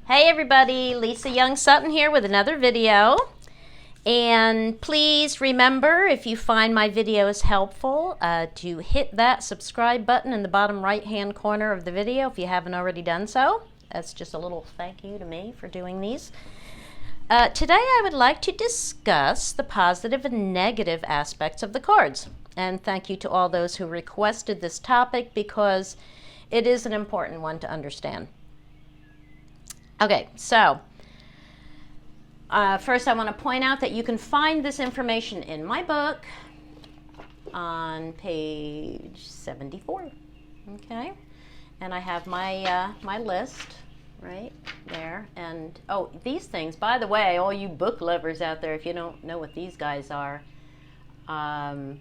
Hey everybody, Lisa Young Sutton here with another video. And please remember, if you find my videos helpful, to hit that subscribe button in the bottom right hand corner of the video if you haven't already done so. That's just a little thank you to me for doing these. Today I would like to discuss the positive and negative aspects of the cards. And thank you to all those who requested this topic because it is an important one to understand. Okay, so first I want to point out that you can find this information in my book on page 74. Okay, and I have my my list right there. And oh, these things, by the way, all you book lovers out there, if you don't know what these guys are, oh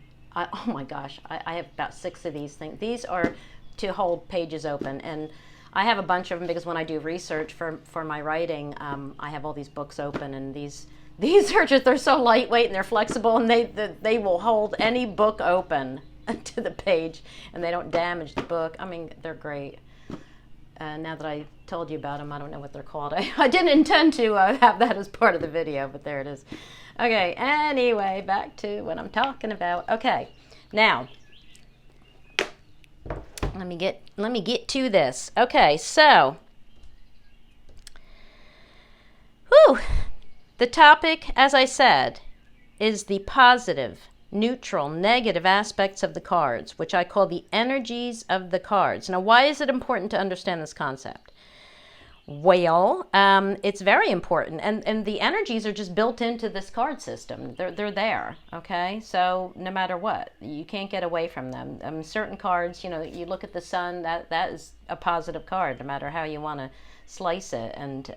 my gosh, I have about 6 of these things. These are to hold pages open, and I have a bunch of them because when I do research for my writing, I have all these books open, and these are just, they're so lightweight and they're flexible, and they will hold any book open to the page, and they don't damage the book. I mean, they're great. Now that I told you about them, I don't know what they're called. I didn't intend to have that as part of the video, but there it is. Okay, anyway, back to what I'm talking about. Okay, now let me get to this. Okay, so the topic, as I said, is the positive, neutral, negative aspects of the cards, which I call the energies of the cards. Now, why is it important to understand this concept? Well, it's very important, and the energies are just built into this card system. They're there, okay? So no matter what, you can't get away from them. Certain cards, you know, you look at the sun, that is a positive card, no matter how you want to slice it. And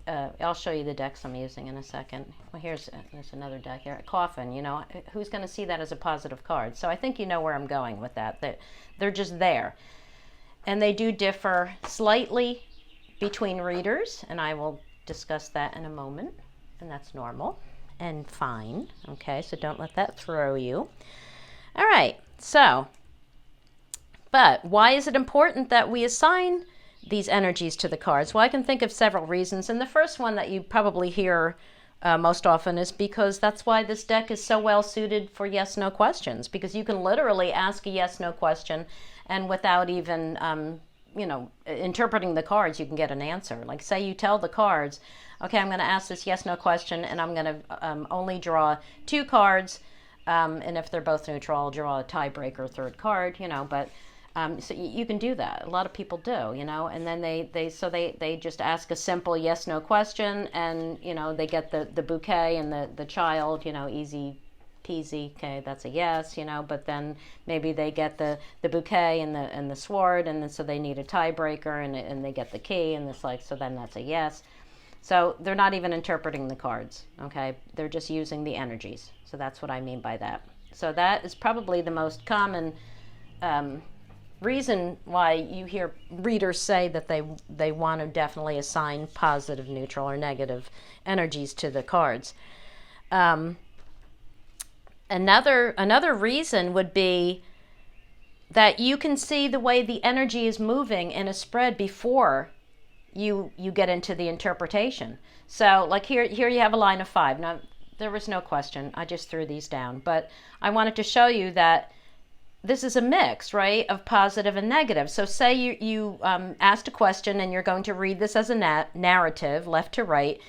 I'll show you the decks I'm using in a second. Well, here's another deck here. Coffin, you know, who's going to see that as a positive card? So I think you know where I'm going with that. They're just there, and they do differ slightly between readers, and I will discuss that in a moment, and that's normal and fine. Okay, so don't let that throw you. All right, so, but why is it important that we assign these energies to the cards? Well, I can think of several reasons, and the first one that you probably hear most often is because that's why this deck is so well suited for yes-no questions, because you can literally ask a yes-no question, and without even you know, interpreting the cards, you can get an answer. Like, say you tell the cards, okay, I'm going to ask this yes-no question, and I'm going to only draw 2 cards, and if they're both neutral, I'll draw a tiebreaker third card, you know, but so you can do that. A lot of people do, you know, and then they just ask a simple yes-no question, and, you know, they get the bouquet and the child, you know, easy peasy, okay, that's a yes, you know, but then maybe they get the bouquet and the sword, and then so they need a tiebreaker, and they get the key, and it's like, so then that's a yes. So they're not even interpreting the cards, okay, they're just using the energies. So that's what I mean by that. So that is probably the most common reason why you hear readers say that they want to definitely assign positive, neutral, or negative energies to the cards. Another reason would be that you can see the way the energy is moving in a spread before you get into the interpretation. So like here you have a line of 5. Now, there was no question. I just threw these down. But I wanted to show you that this is a mix, right, of positive and negative. So say you asked a question, and you're going to read this as a narrative, left to right,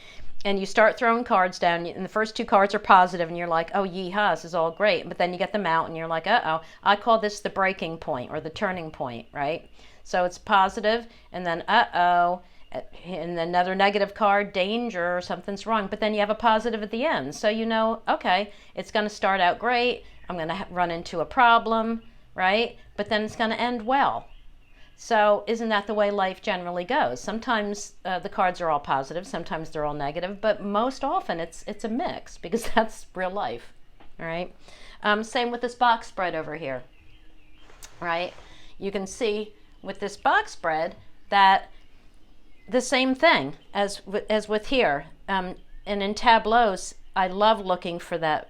and you start throwing cards down, and the first 2 cards are positive, and you're like, oh, yee-haw, this is all great. But then you get them out, and you're like, uh-oh. I call this the breaking point, or the turning point, right? So it's positive, and then uh-oh, and another negative card, danger, something's wrong. But then you have a positive at the end. So you know, okay, it's going to start out great. I'm going to run into a problem, right? But then it's going to end well. So isn't that the way life generally goes? Sometimes the cards are all positive, sometimes they're all negative, but most often it's a mix, because that's real life, all right? Same with this box spread over here, right? You can see with this box spread that the same thing as with here. And in tableaus, I love looking for that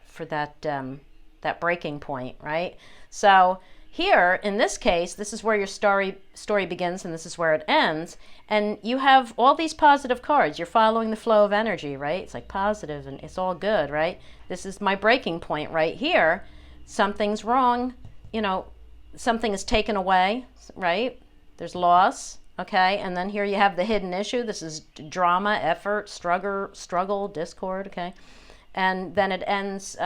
breaking point, right? So here, in this case, this is where your story begins and this is where it ends. And you have all these positive cards. You're following the flow of energy, right? It's like positive and it's all good, right? This is my breaking point right here. Something's wrong, you know, something is taken away, right? There's loss, okay? And then here you have the hidden issue. This is drama, effort, struggle, discord, okay? And then it ends,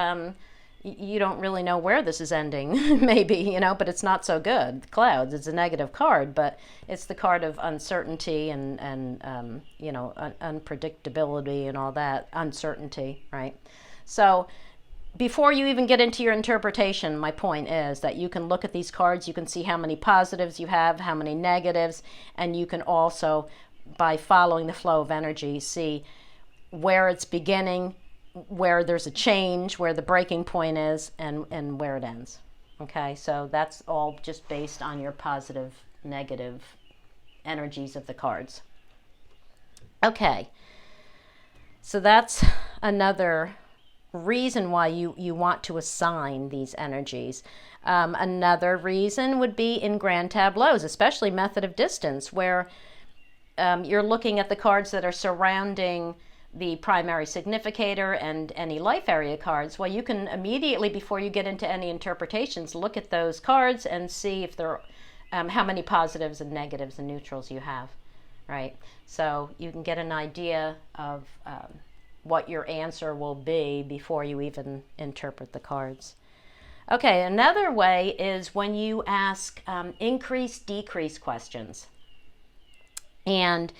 you don't really know where this is ending, maybe, you know, but it's not so good. Clouds, it's a negative card, but it's the card of uncertainty and you know, unpredictability and all that, uncertainty, right? So before you even get into your interpretation, my point is that you can look at these cards, you can see how many positives you have, how many negatives, and you can also, by following the flow of energy, see where it's beginning, where there's a change, where the breaking point is, and where it ends. Okay, so that's all just based on your positive, negative energies of the cards. Okay, so that's another reason why you want to assign these energies. Another reason would be in grand tableaus, especially method of distance, where you're looking at the cards that are surrounding the primary significator and any life area cards. Well, you can immediately, before you get into any interpretations, look at those cards and see if there how many positives and negatives and neutrals you have, right? So you can get an idea of what your answer will be before you even interpret the cards. Okay, another way is when you ask increase-decrease questions. And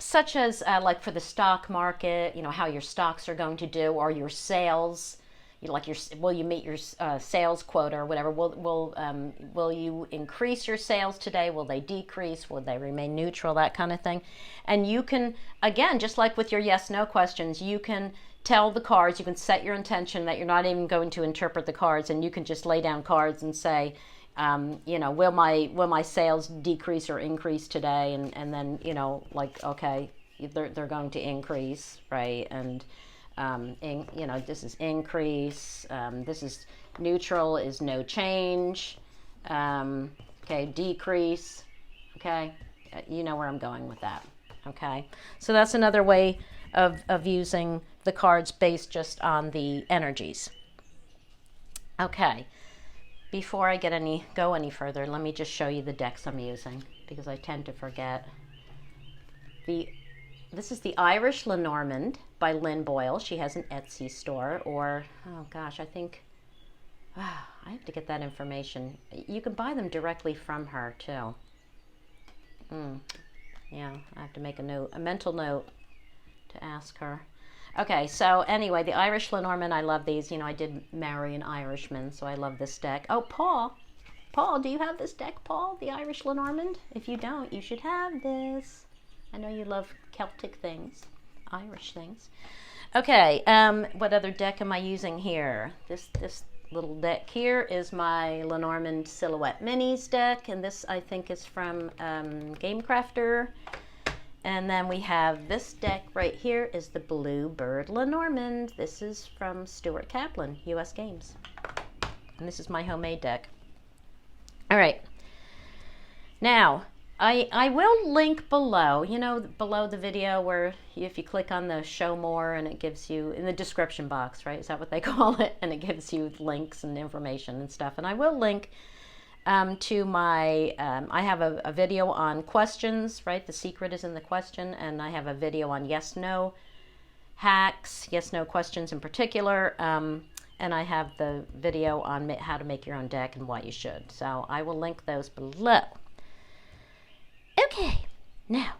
such as like for the stock market, you know, how your stocks are going to do, or your sales, will you meet your sales quota or whatever? Will you increase your sales today? Will they decrease? Will they remain neutral? That kind of thing. And you can, again, just like with your yes/no questions, you can tell the cards, you can set your intention that you're not even going to interpret the cards, and you can just lay down cards and say, you know, will my sales decrease or increase today? And then, you know, like, okay, they're going to increase, right? And you know, this is increase. This is neutral is no change. Okay, decrease. Okay, you know where I'm going with that. Okay, so that's another way of using the cards based just on the energies. Okay. Before I go any further, let me just show you the decks I'm using, because I tend to forget. This is the Irish Lenormand by Lynn Boyle. She has an Etsy store, or, oh gosh, I think, I have to get that information. You can buy them directly from her, too. Yeah, I have to make a mental note to ask her. Okay, so anyway, the Irish Lenormand, I love these. You know, I did marry an Irishman, so I love this deck. Oh, Paul, do you have this deck, Paul, the Irish Lenormand? If you don't, you should have this. I know you love Celtic things, Irish things. Okay, what other deck am I using here? This little deck here is my Lenormand Silhouette Minis deck, and this, I think, is from Gamecrafter. And then we have this deck right here is the Bluebird Lenormand. This is from Stuart Kaplan, US Games. And this is my homemade deck. All right. Now, I will link below, you know, below the video where if you click on the show more and it gives you, in the description box, right? Is that what they call it? And it gives you links and information and stuff. And I will link to my, I have a video on questions, right? The secret is in the question. And I have a video on yes/no hacks, yes/no questions in particular. And I have the video on how to make your own deck and why you should. So I will link those below. Okay, now,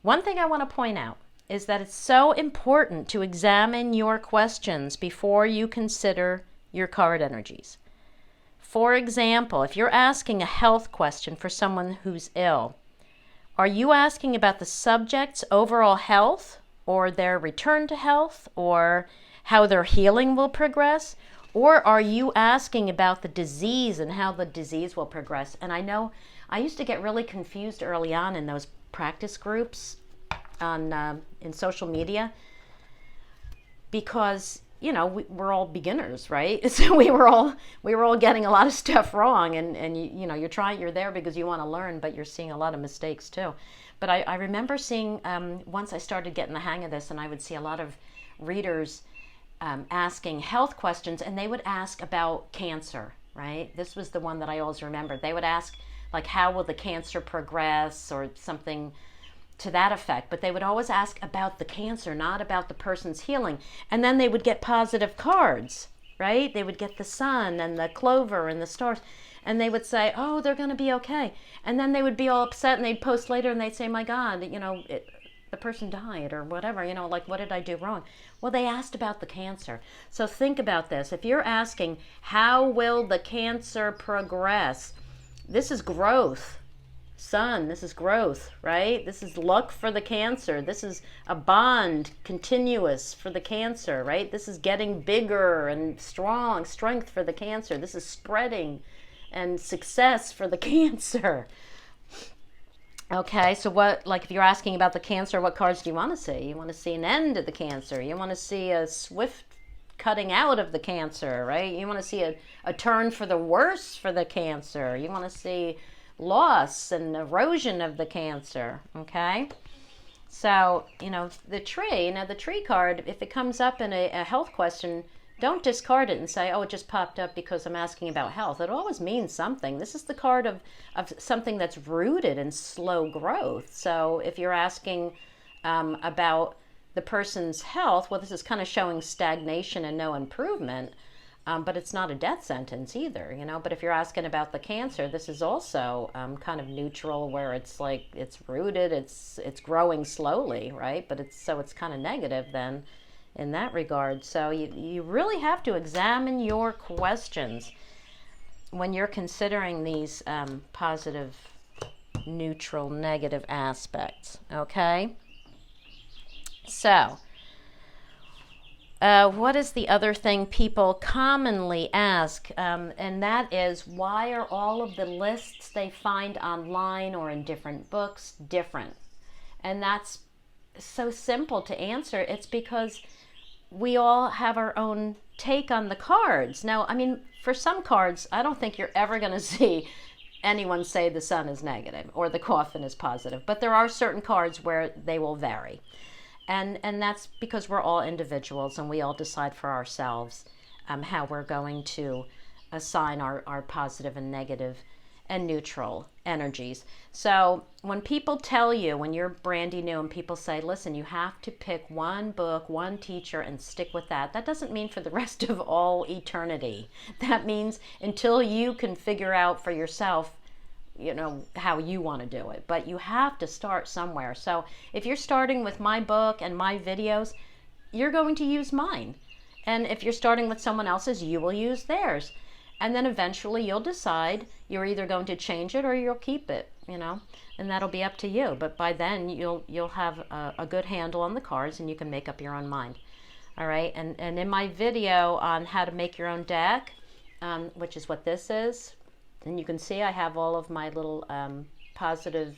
one thing I want to point out is that it's so important to examine your questions before you consider your card energies. For example, if you're asking a health question for someone who's ill, are you asking about the subject's overall health or their return to health or how their healing will progress? Or are you asking about the disease and how the disease will progress? And I know I used to get really confused early on in those practice groups on in social media, because you know, we're all beginners, right? So we were all getting a lot of stuff wrong, and you know, you're there because you want to learn, but you're seeing a lot of mistakes too. But I remember seeing, once I started getting the hang of this, and I would see a lot of readers asking health questions, and they would ask about cancer, right? This was the one that I always remembered. They would ask, like, how will the cancer progress, or something to that effect, but they would always ask about the cancer, not about the person's healing. And then they would get positive cards, right? They would get the sun and the clover and the stars, and they would say, oh, they're going to be okay. And then they would be all upset, and they'd post later and they'd say, my God, you know, the person died or whatever, you know, like, what did I do wrong? Well, they asked about the cancer. So think about this. If you're asking, how will the cancer progress? This is growth. Sun, this is growth, right? This is luck for the cancer. This is a bond, continuous for the cancer, right? This is getting bigger and strong, strength for the cancer. This is spreading and success for the cancer. Okay, so what, like, if you're asking about the cancer, what cards do you want to see? You want to see an end to the cancer. You want to see a swift cutting out of the cancer, right? You want to see a turn for the worse for the cancer. You want to see loss and erosion of the cancer, okay? So, you know, the tree card, if it comes up in a health question, don't discard it and say, oh, it just popped up because I'm asking about health. It always means something. This is the card of something that's rooted in slow growth. So if you're asking about the person's health, well, this is kind of showing stagnation and no improvement. But it's not a death sentence either, you know. But if you're asking about the cancer, this is also kind of neutral, where it's like it's rooted, it's growing slowly, right? But it's kind of negative then in that regard. So you really have to examine your questions when you're considering these positive, neutral, negative aspects, okay? So what is the other thing people commonly ask? And that is, why are all of the lists they find online or in different books different? And that's so simple to answer. It's because we all have our own take on the cards. Now, I mean, for some cards, I don't think you're ever going to see anyone say the sun is negative or the coffin is positive. But there are certain cards where they will vary. And that's because we're all individuals, and we all decide for ourselves how we're going to assign our positive and negative and neutral energies. So when people tell you, when you're brandy new and people say, listen, you have to pick one book, one teacher, and stick with that, that doesn't mean for the rest of all eternity. That means until you can figure out for yourself, you know, how you want to do it. But you have to start somewhere. So if you're starting with my book and my videos, you're going to use mine. And if you're starting with someone else's, you will use theirs. And then eventually you'll decide you're either going to change it or you'll keep it, you know, and that'll be up to you. But by then you'll have a good handle on the cards, and you can make up your own mind. All right. And in my video on how to make your own deck, which is what this is, and you can see I have all of my little positive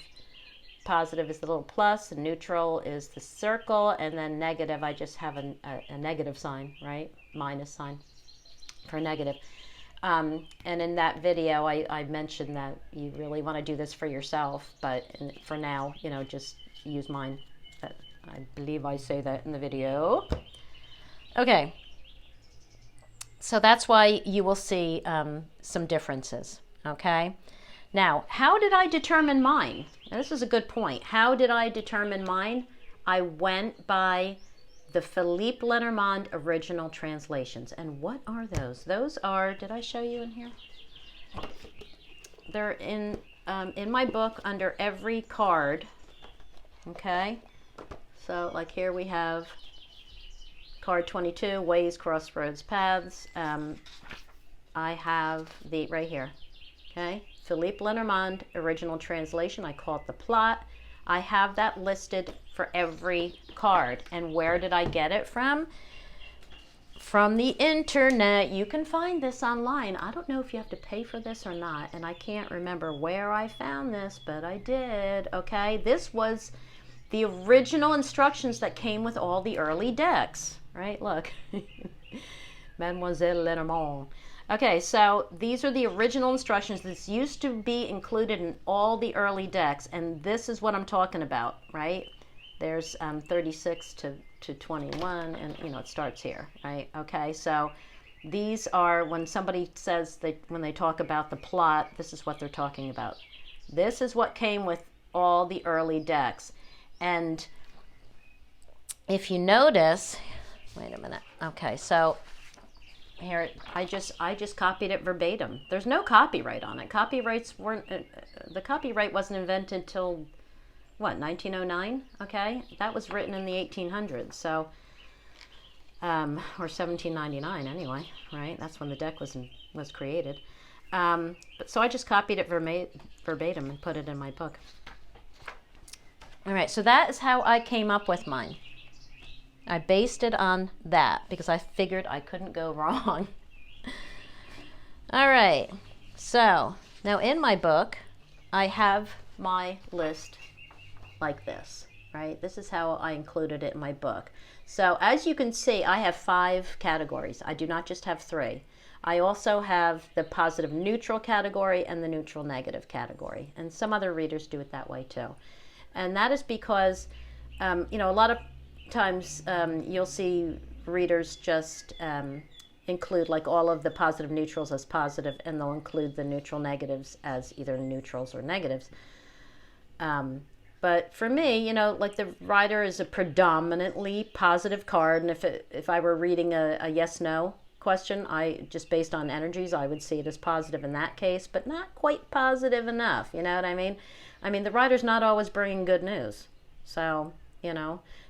is the little plus, and neutral is the circle, and then negative, I just have a negative sign, right? Minus sign for negative. And in that video, I mentioned that you really want to do this for yourself, but for now, you know, just use mine. I believe I say that in the video. Okay. So that's why you will see some differences. Okay. Now, how did I determine mine? Now, this is a good point. How did I determine mine? I went by the Petit Lenormand original translations. And what are those? Those are, did I show you in here? They're in my book under every card. Okay. So like here we have card 22, ways, crossroads, paths. I have the, right here. Okay, Petit Lenormand original translation. I call it the plot. I have that listed for every card. And where did I get it from? From the internet. You can find this online. I don't know if you have to pay for this or not, and I can't remember where I found this, but I did. Okay, this was the original instructions that came with all the early decks. Right, look. Mademoiselle Lenormand. Okay, so these are the original instructions. This used to be included in all the early decks, and this is what I'm talking about, right? There's 36 to 21, and it starts here, right? Okay, so these are, when somebody says when they talk about the plot, this is what they're talking about. This is what came with all the early decks. And if you notice, wait a minute. Okay, so here, I just copied it verbatim. There's no copyright on it. Copyrights weren't, the copyright wasn't invented till, what, 1909? Okay, that was written in the 1800s, so, or 1799 anyway, right? That's when the deck was created. So I just copied it verbatim and put it in my book. All right, so that is how I came up with mine. I based it on that because I figured I couldn't go wrong. All right, so now in my book, I have my list like this, right? This is how I included it in my book. So as you can see, I have 5 categories. I do not just have 3. I also have the positive neutral category and the neutral negative category. And some other readers do it that way too. And that is because, a lot of times you'll see readers just include like all of the positive neutrals as positive, and they'll include the neutral negatives as either neutrals or negatives. But for me, like the Rider is a predominantly positive card, and if I were reading a yes/no question, I just based on energies, I would see it as positive in that case, but not quite positive enough. You know what I mean? I mean, the Rider's not always bringing good news, so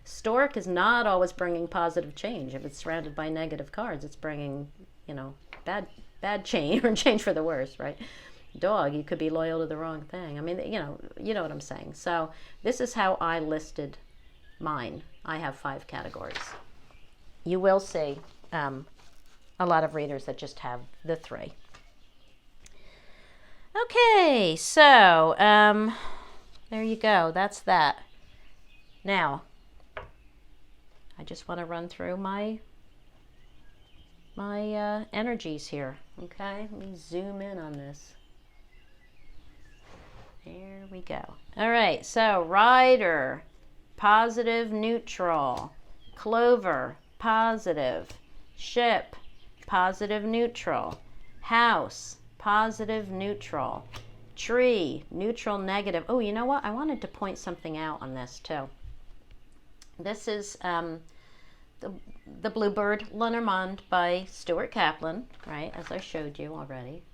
Stork is not always bringing positive change. If it's surrounded by negative cards, it's bringing, bad change or change for the worse, right? Dog, you could be loyal to the wrong thing. I mean, you know what I'm saying. So this is how I listed mine. I have 5 categories. You will see a lot of readers that just have the 3. Okay, so there you go. That's that. Now, I just want to run through my energies here. Okay, let me zoom in on this. There we go. All right, so Rider, positive, neutral. Clover, positive. Ship, positive, neutral. House, positive, neutral. Tree, neutral, negative. Oh, you know what? I wanted to point something out on this too. This is the Bluebird Lenormand by Stuart Kaplan, right, as I showed you already,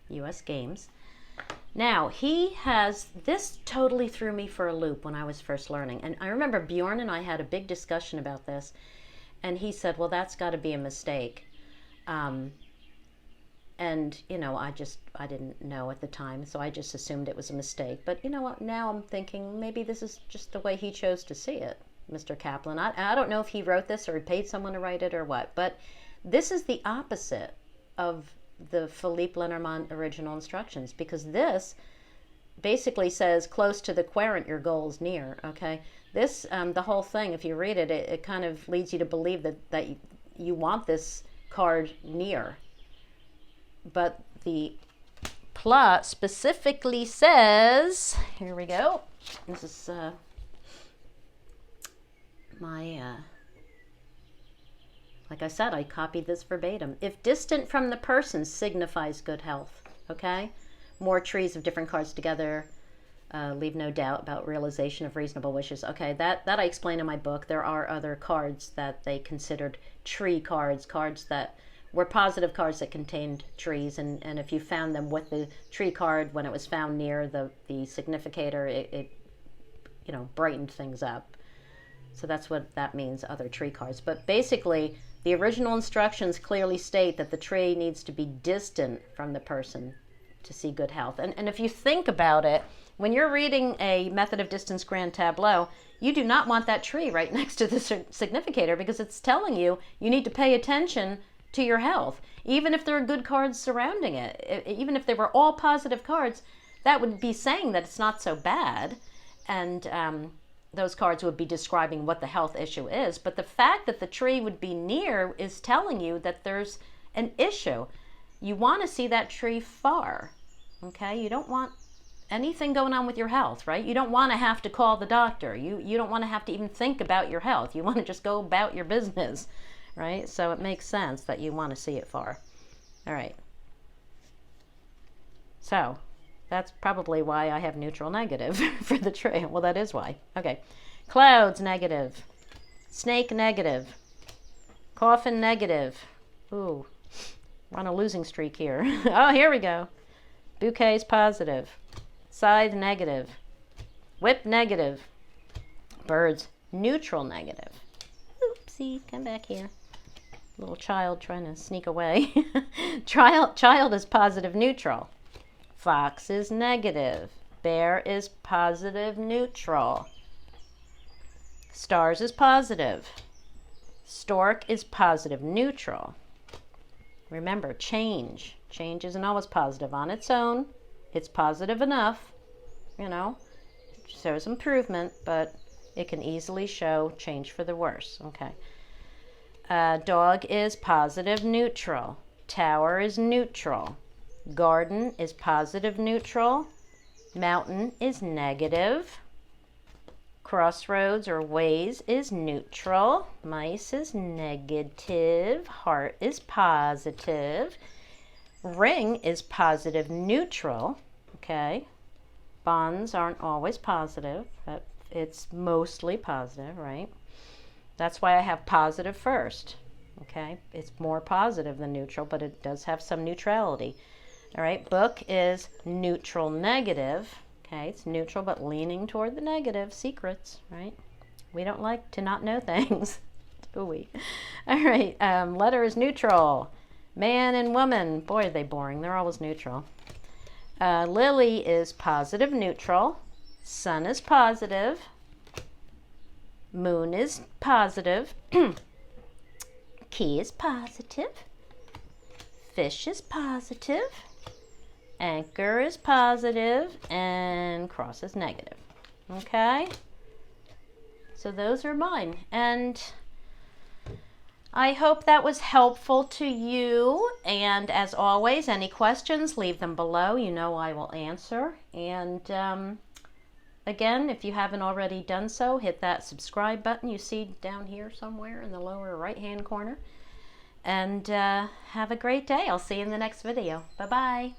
U.S. Games. Now, he has, this totally threw me for a loop when I was first learning. And I remember Bjorn and I had a big discussion about this, and he said, well, that's got to be a mistake. And, I didn't know at the time, so I just assumed it was a mistake. But you know what, now I'm thinking maybe this is just the way he chose to see it, Mr. Kaplan. I don't know if he wrote this or he paid someone to write it or what, but this is the opposite of the Philippe Lenormand original instructions, because this basically says close to the querent, your goal is near, okay? This, the whole thing, if you read it, it kind of leads you to believe that you want this card near. But the plot specifically says, here we go, this is my, like I said, I copied this verbatim. If distant from the person signifies good health, okay? More trees of different cards together, leave no doubt about realization of reasonable wishes. Okay, that I explain in my book. There are other cards that they considered tree cards, cards that were positive cards that contained trees, and if you found them with the tree card when it was found near the significator, it brightened things up. So that's what that means, other tree cards. But basically, the original instructions clearly state that the tree needs to be distant from the person to see good health. And if you think about it, when you're reading a method of distance grand tableau, you do not want that tree right next to the significator, because it's telling you need to pay attention to your health. Even if there are good cards surrounding it, even if they were all positive cards, that would be saying that it's not so bad. And those cards would be describing what the health issue is. But the fact that the tree would be near is telling you that there's an issue. You want to see that tree far, okay? You don't want anything going on with your health, right? You don't want to have to call the doctor. You don't want to have to even think about your health. You want to just go about your business, right? So it makes sense that you want to see it far. All right. So that's probably why I have neutral negative for the tree. Well, that is why. Okay. Clouds negative. Snake negative. Coffin negative. Ooh, we're on a losing streak here. Oh, here we go. Bouquets positive. Scythe negative. Whip negative. Birds neutral negative. Oopsie, come back here. Little child trying to sneak away. Child is positive neutral. Fox is negative. Bear is positive neutral. Stars is positive. Stork is positive neutral. Remember, change. Change isn't always positive on its own. It's positive enough, you know, shows improvement, but it can easily show change for the worse. Okay. Dog is positive neutral. Tower is neutral. Garden is positive neutral. Mountain is negative. Crossroads or ways is neutral. Mice is negative. Heart is positive. Ring is positive neutral. Okay. Bonds aren't always positive, but it's mostly positive, right? That's why I have positive first. Okay. It's more positive than neutral, but it does have some neutrality. All right, book is neutral negative. Okay, it's neutral but leaning toward the negative. Secrets, right? We don't like to not know things, do we? All right, letter is neutral. Man and woman, boy, are they boring. They're always neutral. Lily is positive neutral. Sun is positive. Moon is positive. Key is positive. Fish is positive. Anchor is positive, and cross is negative. Okay? So those are mine. And I hope that was helpful to you. And as always, any questions, leave them below. You know I will answer. And again, if you haven't already done so, hit that subscribe button you see down here somewhere in the lower right-hand corner. And have a great day. I'll see you in the next video. Bye-bye.